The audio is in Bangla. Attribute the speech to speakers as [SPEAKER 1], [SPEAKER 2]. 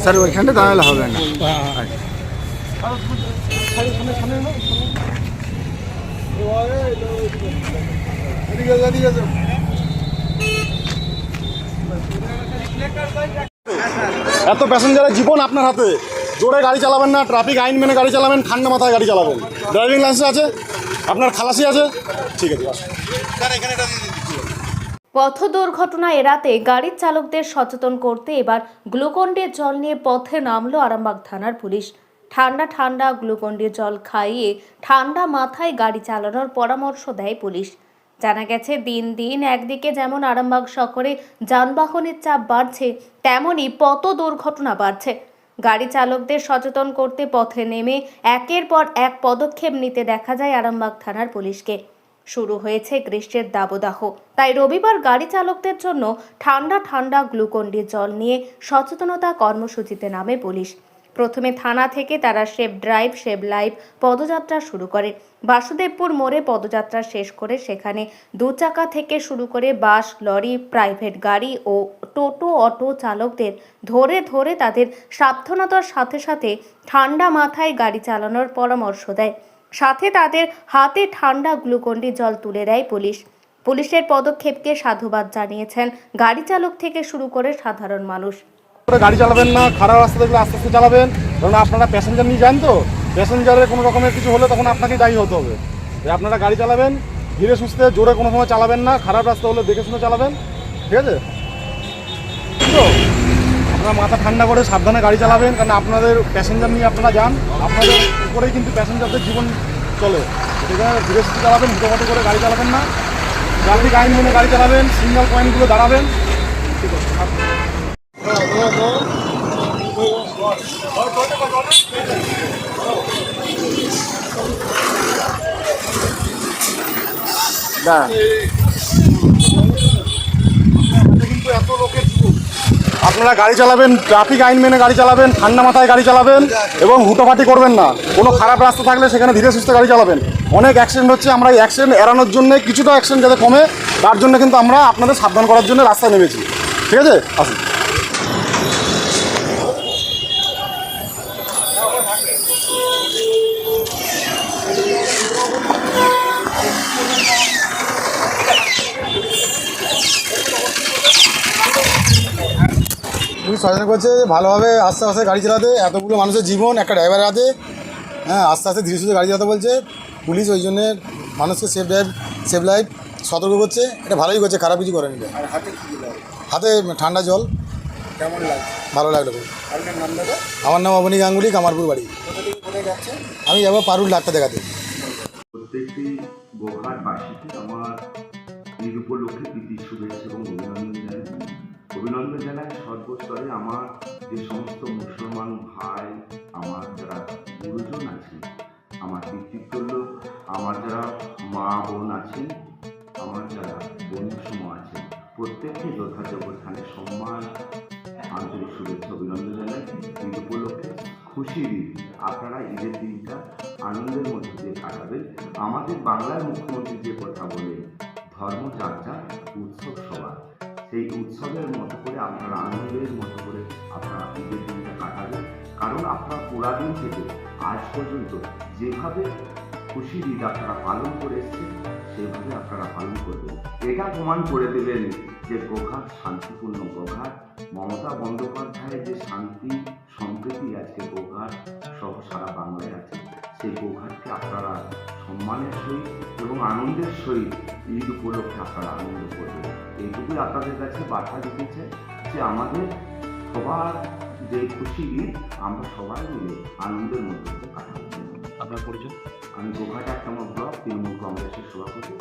[SPEAKER 1] স্যার ওইখানটা দাঁড়ালে হবে না।
[SPEAKER 2] এত প্যাসেঞ্জারের জীবন আপনার হাতে, জোরে গাড়ি চালাবেন না, ট্রাফিক আইন মেনে গাড়ি চালাবেন, ঠান্ডা মাথায় গাড়ি চালাবেন। ড্রাইভিং লাইসেন্স আছে আপনার, খালাসি আছে, ঠিক আছে।
[SPEAKER 3] পথ দুর্ঘটনা এড়াতে গাড়ির চালকদের সচেতন করতে এবার গ্লুকন্ডির জল নিয়ে পথে নামলো আরামবাগ থানার পুলিশ। ঠান্ডা ঠান্ডা গ্লুকন্ডির জল খাইয়ে ঠান্ডা মাথায় গাড়ি চালানোর পরামর্শ দেয় পুলিশ। জানা গেছে দিন দিন একদিকে যেমন আরামবাগ শহরে যানবাহনের চাপ বাড়ছে, তেমনই পথ দুর্ঘটনা বাড়ছে। গাড়ি চালকদের সচেতন করতে পথে নেমে একের পর এক পদক্ষেপ নিতে দেখা যায় আরামবাগ থানার পুলিশকে। শুরু হয়েছে গ্রীষ্মের দাবদাহ, তাই রবিবার গাড়ি চালকদের জন্য ঠান্ডা ঠান্ডা গ্লুকন্ডির জল নিয়ে সচেতনতা কর্মসূচিতে নামে পুলিশ। প্রথমে থানা থেকে তারা সেভ ড্রাইভ সেভ লাইফ পদযাত্রা শুরু করে। বাসুদেবপুর মোড়ে পদযাত্রা শেষ করে সেখানে 2 চাকা থেকে শুরু করে বাস, লরি, প্রাইভেট গাড়ি ও টোটো অটো চালকদের ধরে ধরে তাদের সাবধানতার সাথে সাথে ঠান্ডা মাথায় গাড়ি চালানোর পরামর্শ দেয়। সাথে তাদের হাতে ঠান্ডা গ্লুকন্ডি জল তুলে দেয় পুলিশ। পুলিশের পদক্ষেপকে সাধুবাদ জানিয়েছেন গাড়ি চালক থেকে শুরু করে সাধারণ মানুষ।
[SPEAKER 2] গাড়ি চালাবেন না, খারাপ রাস্তা দেখলে আস্তে আস্তে চালাবেন, কারণ আপনারা প্যাসেঞ্জার নিয়ে যান, তো প্যাসেঞ্জারের কোনো রকমের কিছু হলে তখন আপনাকেই দায়ী হতে হবে। আপনারা গাড়ি চালাবেন ধীরে সুস্থে, জোরে কোনো সময় চালাবেন না, খারাপ রাস্তা হলে দেখে শুনে চালাবেন, ঠিক আছে? তো আপনারা মাথা ঠান্ডা করে সাবধানে গাড়ি চালাবেন, কারণ আপনাদের প্যাসেঞ্জার নিয়ে আপনারা যান, আপনাদের উপরেই কিন্তু প্যাসেঞ্জারদের জীবন চলে। সেখানে ধীরে সুস্থে চালাবেন, হুটোপাটি করে গাড়ি চালাবেন না, ট্রাফিক আইন মেনে গাড়ি চালাবেন, সিগন্যাল পয়েন্টগুলো দাঁড়াবেন, ঠিক আছে? আপনারা গাড়ি চালাবেন, ট্রাফিক আইন মেনে গাড়ি চালাবেন, ঠান্ডা মাথায় গাড়ি চালাবেন এবং হুটোপাটি করবেন না। কোনো খারাপ রাস্তা থাকলে সেখানে ধীরে সুস্থে গাড়ি চালাবেন। অনেক অ্যাক্সিডেন্ট হচ্ছে, আমরা এই অ্যাক্সিডেন্ট এড়ানোর জন্য, কিছুটা অ্যাক্সিডেন্ট যাতে কমে তার জন্য কিন্তু আমরা আপনাদের সাবধান করার জন্য রাস্তায় নেমেছি, ঠিক আছে? আসুন।
[SPEAKER 1] পুলিশ সচেতন করছে যে ভালোভাবে আস্তে আস্তে গাড়ি চালাতে, এতগুলো মানুষের জীবন একটা ড্রাইভারের হাতে, হ্যাঁ, আস্তে আস্তে ধীরে সুস্থে গাড়ি চালাতে বলছে পুলিশ। ওই জন্যে মানুষকে সেভ ড্রাইভ সেভ লাইফ সতর্ক করছে। এটা ভালোই করছে, খারাপ কিছু করেনি।
[SPEAKER 4] আর হাতে কি দিল?
[SPEAKER 1] হাতে ঠান্ডা জল।
[SPEAKER 4] কেমন লাগে?
[SPEAKER 1] ভালো লাগলো।
[SPEAKER 4] আপনার নাম দাদা?
[SPEAKER 1] আমার নাম অবনী গাঙ্গুলি, কামারপুর বাড়ি।
[SPEAKER 4] কোথা থেকে কোথায় যাচ্ছেন?
[SPEAKER 1] আমি যাবো পারুল ডাক্তার দেখাতে।
[SPEAKER 5] প্রত্যেকটি গোঘাটবাসীকে আমার ঈদ উপলক্ষে প্রীতি শুভেচ্ছা এবং অভিনন্দন জানাই সর্বস্তরে। আমার যে সমস্ত মুসলমান ভাই, আমার যারা গুরুজন আছেন, আমার পিতৃতুল্য, আমার যারা মা বোন আছেন, আমার যারা বন্ধুসম আছেন, প্রত্যেককে যথাযোগ্য স্থানে সম্মান, আন্তরিক শুভেচ্ছা অভিনন্দন জানাই। ঈদ উপলক্ষে খুশির ঈদ, আপনারা ঈদের দিনটা আনন্দের মধ্যে দিয়ে কাটাবেন। আমাদের বাংলার মুখ্যমন্ত্রী যে কথা বলে, ধর্ম যার যার, উৎসব সবার, সেই উৎসবের মতো করে আপনারা আনন্দের মতো করে আপনারা ঈদের দিনটা কাটাবেন। কারণ আপনারা পুরা দিন থেকে আজ পর্যন্ত যেভাবে খুশির ঈদ আপনারা পালন করে এসেছেন, সেভাবে আপনারা পালন করবেন। এটা প্রমাণ করে দেবেন যে গোঘাট শান্তিপূর্ণ গোঘাট। মমতা বন্দ্যোপাধ্যায়ের যে শান্তি সম্প্রীতি আজকে গোঘাট সহ সারা বাংলায় আছে, সেই গোঘাটকে আপনারা সম্মানের সহিত এবং আনন্দের সহিত ঈদ উপলক্ষে আপনারা আনন্দ করবেন। এইটুকুই আপনাদের কাছে বার্তা দিতেছে যে আমাদের সবার যে খুশি ঈদ আমরা সবাই মিলে আনন্দের মধ্যে কাটাবো।
[SPEAKER 2] আপনার পরিচয়?
[SPEAKER 5] আমি গোঘাট 1 নম্বর ব্লক তৃণমূল কংগ্রেসের সভাপতি।